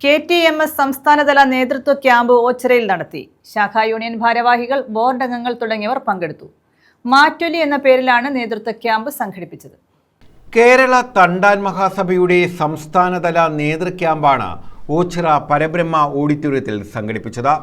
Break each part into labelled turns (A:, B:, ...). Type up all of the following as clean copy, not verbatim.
A: KTMS സംസ്ഥാനതല നേതൃത്വ camp ഓച്ചിറയിൽ നടത്തി. ശാഖാ യൂണിയൻ ഭാരവാഹികൾ, ബോർഡ് അംഗങ്ങൾ തുടങ്ങിയവർ പങ്കെടുത്തു. മാറ്റൊലി എന്ന പേരിലാണ് നേതൃത്വ ക്യാമ്പ് സംഘടിപ്പിച്ചത്.
B: കേരള തണ്ടാൻ മഹാസഭയുടെ സംസ്ഥാനതല നേതൃക്യാമ്പാണ് ഓച്ചിറ പരബ്രഹ്മ ഓഡിറ്റോറിയത്തിൽ സംഘടിപ്പിച്ചത്.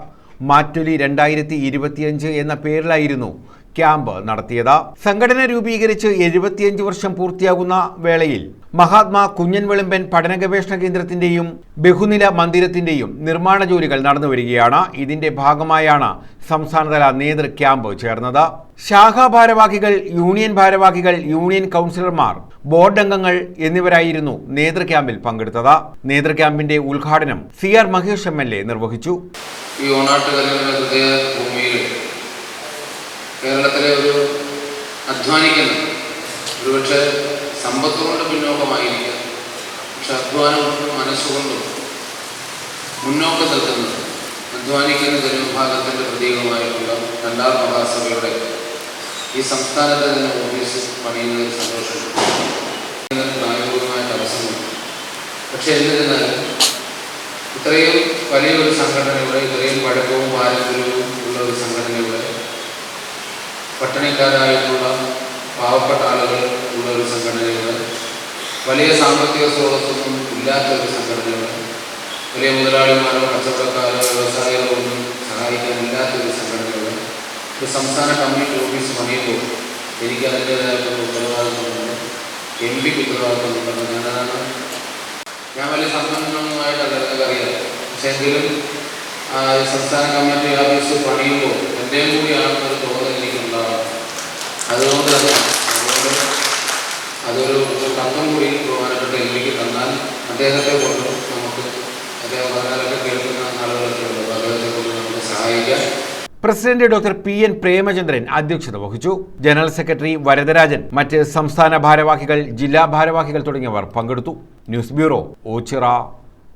B: മാറ്റൊലി 2025 എന്ന പേരിലായിരുന്നു ക്യാമ്പ് നടത്തിയത്. സംഘടന രൂപീകരിച്ച് 75 വർഷം പൂർത്തിയാകുന്ന വേളയിൽ മഹാത്മാ കുഞ്ഞൻ വെളുമ്പൻ പഠന ഗവേഷണ കേന്ദ്രത്തിന്റെയും ബഹുനില മന്ദിരത്തിന്റെയും നിർമ്മാണ ജോലികൾ നടന്നുവരികയാണ്. ഇതിന്റെ ഭാഗമായാണ് സംസ്ഥാനതല നേതൃ ക്യാമ്പ് ചേർന്നത്. ശാഖാ ഭാരവാഹികൾ, യൂണിയൻ ഭാരവാഹികൾ, യൂണിയൻ കൗൺസിലർമാർ, ബോർഡ് അംഗങ്ങൾ എന്നിവരായിരുന്നു നേതൃ ക്യാമ്പിൽ പങ്കെടുത്തത്. നേതൃ ക്യാമ്പിന്റെ ഉദ്ഘാടനം CR മഹേഷ് MLA നിർവഹിച്ചു.
C: ഈ ഓണാട്ടുകല്ലിന്റെ ഹൃദയഭൂമിയിൽ കേരളത്തിലെ ഒരു അധ്വാനിക്കുന്ന, ഒരുപക്ഷെ സമ്പത്ത് കൊണ്ട് പിന്നോക്കമായിരിക്കാം, പക്ഷെ അധ്വാനം കൊണ്ടും മനസ്സുകൊണ്ടും മുന്നോക്കം നിൽക്കുന്നത് അധ്വാനിക്കുന്ന ജനവിഭാഗത്തിൻ്റെ പ്രതീകമായിട്ടുള്ള തണ്ടാൻ മഹാസഭയുടെ ഈ സംസ്ഥാനത്തെ തന്നെ ഓഫീസ് പണിയുന്നതിൽ സന്തോഷമുണ്ട്. പ്രായോഗികമായ തടസ്സമുണ്ട്. പക്ഷെ എന്നിരുന്നാലും ഇത്രയും വലിയൊരു സംഘടനയുടെ, ഇത്രയും പഴക്കവും പാരമ്പര്യവും ഉള്ള ഒരു സംഘടനയുടെ, പട്ടിണിക്കാരായിട്ടുള്ള പാവപ്പെട്ട ആളുകൾ ഉള്ള ഒരു സംഘടനയുടെ, വലിയ സാമ്പത്തിക സ്രോതസ്സൊന്നും ഇല്ലാത്ത ഒരു സംഘടനയുടെ, വലിയ മുതലാളിമാരോ കച്ചവടക്കാരോ വ്യവസായികളോ ഒന്നും സഹായിക്കാനില്ലാത്ത ഒരു സംഘടനയുടെ ഒരു സംസ്ഥാന കമ്മിറ്റി ഓഫീസ് പണിയുമ്പോൾ എനിക്ക് അതിൻ്റേതായിട്ടുള്ള ഉത്തരവാദിത്വമുണ്ട്. MPക്ക് ഉത്തരവാദിത്വമുണ്ടെന്ന് ഞാൻ വലിയ സമ്പന്നമായിട്ട് അറിയാം. പക്ഷെ എങ്കിലും സംസ്ഥാന കമ്മിറ്റി ഓഫീസ് പണിയുമ്പോൾ എൻ്റെയും കൂടിയാണെന്നൊരു തോന്നൽ എനിക്കുണ്ടാകും. അതുകൊണ്ട് തന്നെ അതൊരു കത്തും കൂടി ബഹുമാനപ്പെട്ട MPക്ക് തന്നാൽ അദ്ദേഹത്തെ കൊണ്ട് നമുക്ക്, അദ്ദേഹം പറഞ്ഞാലൊക്കെ കേൾക്കുന്ന ആളുകളൊക്കെ ഉള്ളൂ, അദ്ദേഹത്തെ കൊണ്ട് നമുക്ക് സഹായിക്കാം.
B: പ്രസിഡന്റ് ഡോക്ടർ PN പ്രേമചന്ദ്രൻ അധ്യക്ഷത വഹിച്ചു. ജനറൽ സെക്രട്ടറി വരദരാജൻ, മറ്റ് സംസ്ഥാന ഭാരവാഹികൾ, ജില്ലാ ഭാരവാഹികൾ തുടങ്ങിയവർ പങ്കെടുത്തു. News bureau, Ochira.